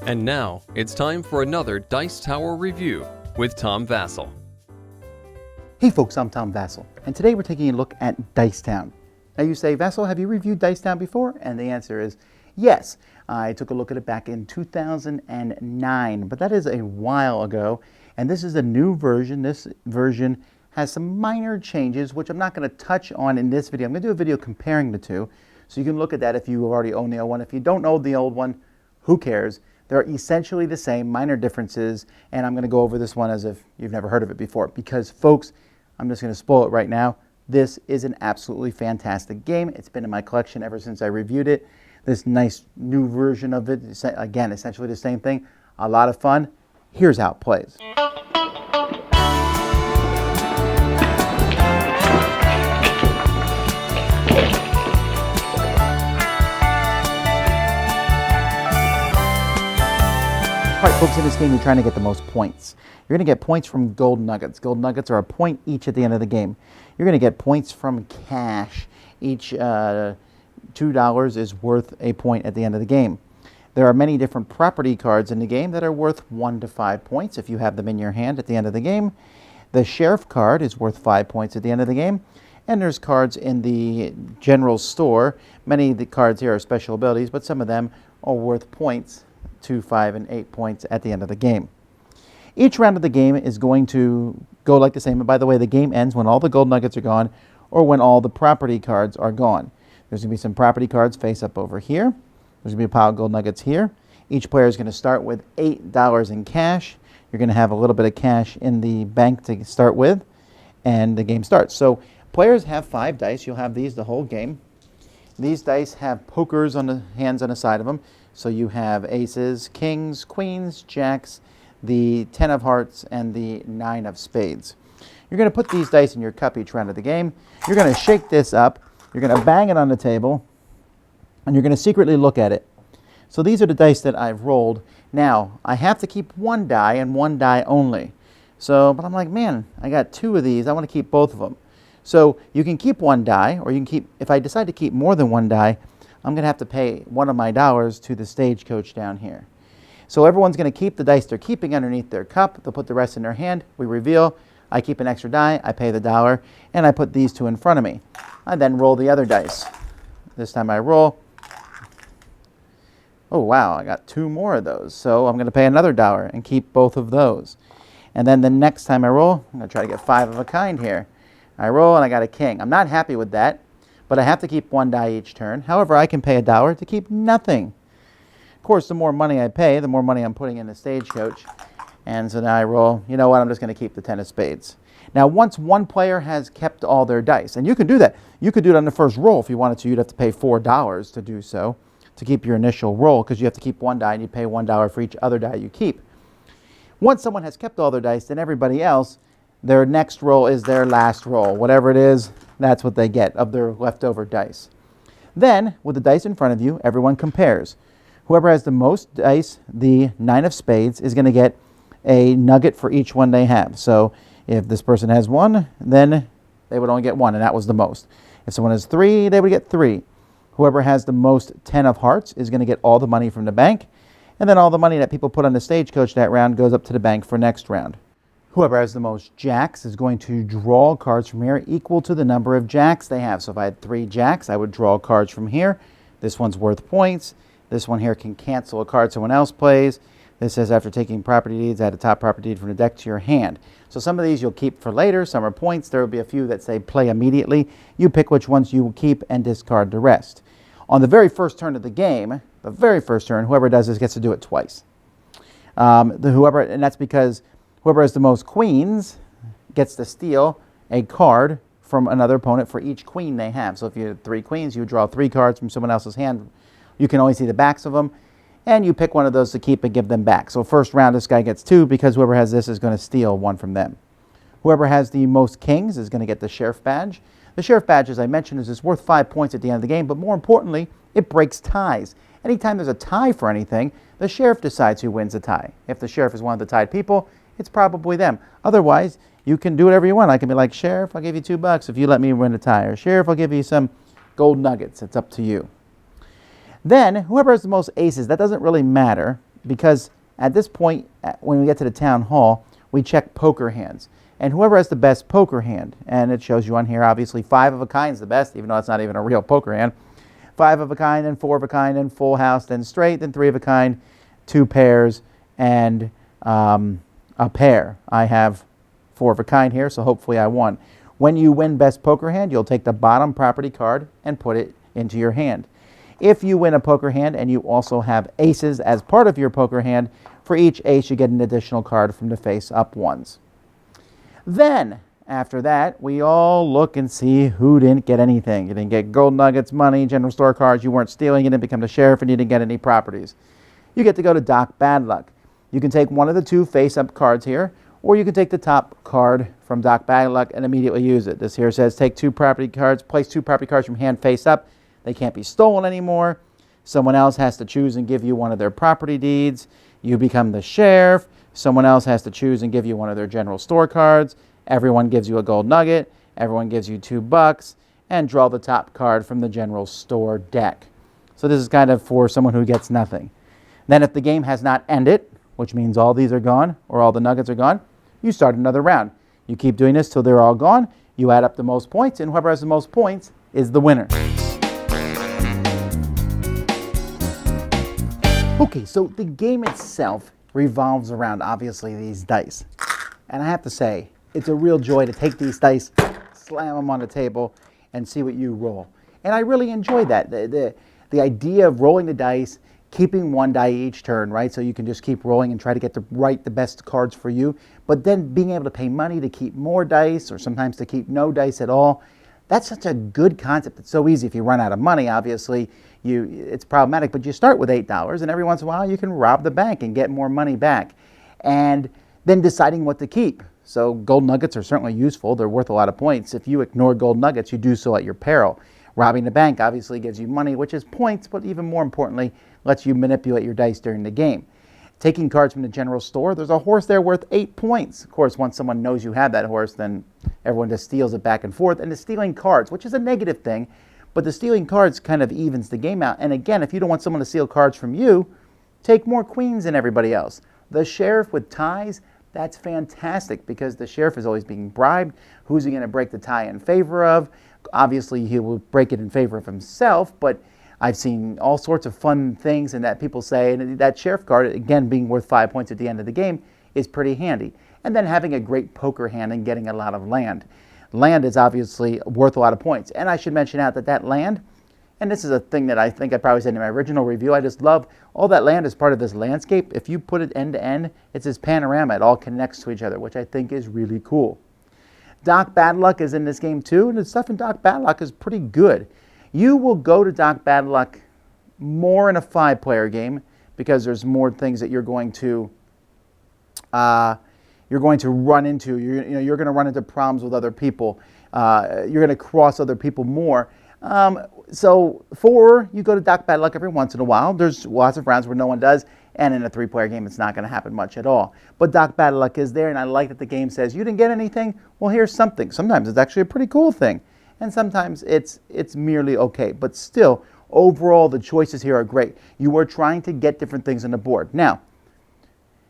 And now, it's time for another Dice Tower review with Tom Vasel. Hey folks, I'm Tom Vasel, and today we're taking a look at Dice Town. Now you say, Vasel, have you reviewed Dice Town before? And the answer is yes. I took a look at it back in 2009, but that is a while ago, and this is a new version. This version has some minor changes, which I'm not going to touch on in this video. I'm going to do a video comparing the two, so you can look at that if you already own the old one. If you don't own the old one, who cares? They're essentially the same, minor differences, and I'm going to go over this one as if you've never heard of it before. Because, folks, I'm just going to spoil it right now. This is an absolutely fantastic game. It's been in my collection ever since I reviewed it. This nice new version of it, again, essentially the same thing. A lot of fun. Here's how it plays. All right, folks, in this game, you're trying to get the most points. You're going to get points from gold nuggets. Gold nuggets are a point each at the end of the game. You're going to get points from cash. Each $2 is worth a point at the end of the game. There are many different property cards in the game that are worth 1 to 5 points if you have them in your hand at the end of the game. The sheriff card is worth 5 points at the end of the game. And there's cards in the general store. Many of the cards here are special abilities, but some of them are worth points. 2, 5, and 8 points at the end of the game. Each round of the game is going to go like the same. And by the way, the game ends when all the gold nuggets are gone or when all the property cards are gone. There's going to be some property cards face up over here. There's going to be a pile of gold nuggets here. Each player is going to start with $8 in cash. You're going to have a little bit of cash in the bank to start with, and the game starts. So players have 5 dice. You'll have these the whole game. These dice have pokers on the hands on the side of them. So you have aces, kings, queens, jacks, the 10 of hearts, and the 9 of spades. You're going to put these dice in your cup each round of the game. You're going to shake this up. You're going to bang it on the table, and you're going to secretly look at it. So these are the dice that I've rolled. Now, I have to keep 1 die and 1 die only. But I'm like, man, I got 2 of these. I want to keep both of them. So you can keep 1 die, or you can keep, if I decide to keep more than 1 die, I'm going to have to pay one of my dollars to the stagecoach down here. So everyone's going to keep the dice they're keeping underneath their cup. They'll put the rest in their hand. We reveal. I keep an extra die. I pay the $1, and I put these 2 in front of me. I then roll the other dice. This time I roll. Oh, wow, I got 2 more of those. So I'm going to pay another $1 and keep both of those. And then the next time I roll, I'm going to try to get 5 of a kind here. I roll, and I got a king. I'm not happy with that. But I have to keep 1 die each turn. However, I can pay $1 to keep nothing. Of course, the more money I pay, the more money I'm putting in the stagecoach. And so now I roll, you know what, I'm just going to keep the 10 of spades. Now, once one player has kept all their dice, and you can do that. You could do it on the first roll if you wanted to. You'd have to pay $4 to do so, to keep your initial roll, because you have to keep 1 die, and you pay $1 for each other die you keep. Once someone has kept all their dice, then everybody else, their next roll is their last roll. Whatever it is, that's what they get of their leftover dice. Then, with the dice in front of you, everyone compares. Whoever has the most dice, the 9 of spades, is going to get a nugget for each one they have. So if this person has 1, then they would only get 1, and that was the most. If someone has 3, they would get 3. Whoever has the most 10 of hearts is going to get all the money from the bank, and then all the money that people put on the stagecoach that round goes up to the bank for next round. Whoever has the most jacks is going to draw cards from here equal to the number of jacks they have. So if I had 3 jacks, I would draw cards from here. This one's worth points. This one here can cancel a card someone else plays. This says after taking property deeds, add a top property deed from the deck to your hand. So some of these you'll keep for later. Some are points. There will be a few that say play immediately. You pick which ones you will keep and discard the rest. On the very first turn of the game, the very first turn, whoever does this gets to do it twice. And that's because whoever has the most queens gets to steal a card from another opponent for each queen they have. So if you had 3 queens, you draw 3 cards from someone else's hand. You can only see the backs of them, and you pick one of those to keep and give them back. So first round, this guy gets 2 because whoever has this is going to steal 1 from them. Whoever has the most kings is going to get the sheriff badge. The sheriff badge, as I mentioned, is worth 5 points at the end of the game, but more importantly, it breaks ties. Anytime there's a tie for anything, the sheriff decides who wins the tie. If the sheriff is one of the tied people, it's probably them. Otherwise, you can do whatever you want. I can be like, Sheriff, I'll give you $2 if you let me win a tie. Or Sheriff, I'll give you some gold nuggets. It's up to you. Then, whoever has the most aces, that doesn't really matter. because at this point, when we get to the town hall, we check poker hands. And whoever has the best poker hand, and it shows you on here, obviously 5 of a kind is the best, even though it's not even a real poker hand. 5 of a kind, and 4 of a kind, and full house, then straight, then 3 of a kind, 2 pairs, and a pair. I have 4 of a kind here, so hopefully I won. When you win best poker hand, you'll take the bottom property card and put it into your hand. If you win a poker hand and you also have aces as part of your poker hand, for each ace you get an additional card from the face-up ones. Then, after that, we all look and see who didn't get anything. You didn't get gold nuggets, money, general store cards, you weren't stealing, you didn't become the sheriff, and you didn't get any properties. You get to go to Doc Bad Luck. You can take one of the 2 face-up cards here, or you can take the top card from Doc Bad Luck and immediately use it. This here says take 2 property cards, place 2 property cards from hand face up. They can't be stolen anymore. Someone else has to choose and give you one of their property deeds. You become the sheriff. Someone else has to choose and give you one of their general store cards. Everyone gives you a gold nugget. Everyone gives you $2. And draw the top card from the general store deck. So this is kind of for someone who gets nothing. Then if the game has not ended, which means all these are gone or all the nuggets are gone, you start another round. You keep doing this till they're all gone. You add up the most points, and whoever has the most points is the winner. Okay, so the game itself revolves around, obviously, these dice. And I have to say, it's a real joy to take these dice, slam them on the table, and see what you roll. And I really enjoy that. The idea of rolling the dice, keeping 1 die each turn, right? So you can just keep rolling and try to get the best cards for you. But then being able to pay money to keep more dice, or sometimes to keep no dice at all, that's such a good concept. It's so easy. If you run out of money, obviously, it's problematic. But you start with $8, and every once in a while you can rob the bank and get more money back. And then deciding what to keep. So gold nuggets are certainly useful. They're worth a lot of points. If you ignore gold nuggets, you do so at your peril. Robbing the bank obviously gives you money, which is points, but even more importantly, lets you manipulate your dice during the game. Taking cards from the general store, there's a horse there worth 8 points. Of course, once someone knows you have that horse, then everyone just steals it back and forth. And the stealing cards, which is a negative thing, but the stealing cards kind of evens the game out. And again, if you don't want someone to steal cards from you, take more queens than everybody else. The sheriff with ties, that's fantastic because the sheriff is always being bribed. Who's he going to break the tie in favor of? Obviously, he will break it in favor of himself, but I've seen all sorts of fun things and that people say, and that sheriff card, again, being worth 5 points at the end of the game, is pretty handy. And then having a great poker hand and getting a lot of land. Land is obviously worth a lot of points. And I should mention out that land, and this is a thing that I think I probably said in my original review, I just love all that land is part of this landscape. If you put it end to end, it's this panorama. It all connects to each other, which I think is really cool. Doc Bad Luck is in this game too, and the stuff in Doc Bad Luck is pretty good. You will go to Doc Bad Luck more in a 5-player game because there's more things that you're going to run into. You're going to run into problems with other people. You're going to cross other people more. So 4, you go to Doc Bad Luck every once in a while. There's lots of rounds where no one does, and in a 3-player game, it's not going to happen much at all. But Doc Bad Luck is there, and I like that the game says, you didn't get anything? Well, here's something. Sometimes it's actually a pretty cool thing, and sometimes it's merely okay. But still, overall, the choices here are great. You are trying to get different things on the board. Now,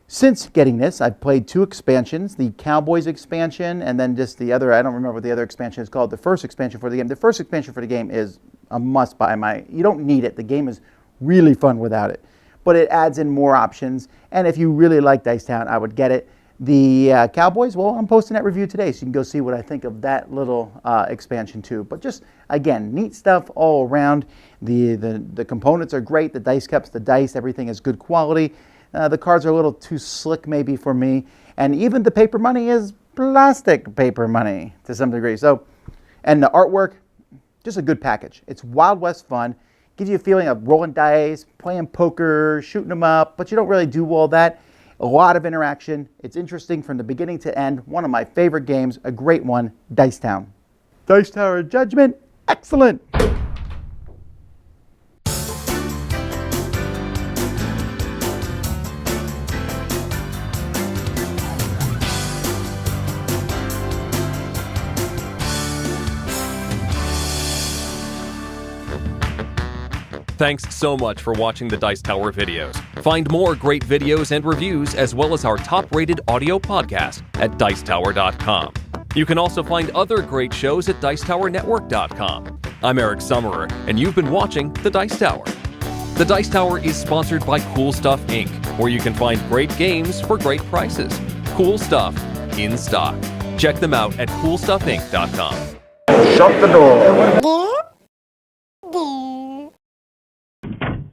since getting this, I've played 2 expansions, the Cowboys expansion and then just the other, I don't remember what the other expansion is called, the first expansion for the game. The first expansion for the game is a must-buy. You don't need it. The game is really fun without it. But it adds in more options, and if you really like Dice Town, I would get it. The Cowboys, well, I'm posting that review today, so you can go see what I think of that little expansion too. But just, again, neat stuff all around. The components are great. The dice cups, the dice, everything is good quality. The cards are a little too slick maybe for me. And even the paper money is plastic paper money to some degree. So, and the artwork, just a good package. It's Wild West fun. Gives you a feeling of rolling dice, playing poker, shooting them up, but you don't really do all that. A lot of interaction. It's interesting from the beginning to end. One of my favorite games, a great one, Dice Town. Dice Tower Judgment, excellent. Thanks so much for watching the Dice Tower videos. Find more great videos and reviews, as well as our top-rated audio podcast at Dicetower.com. You can also find other great shows at Dicetowernetwork.com. I'm Eric Summerer, and you've been watching The Dice Tower. The Dice Tower is sponsored by Cool Stuff Inc., where you can find great games for great prices. Cool stuff in stock. Check them out at CoolStuffInc.com. Shut the door.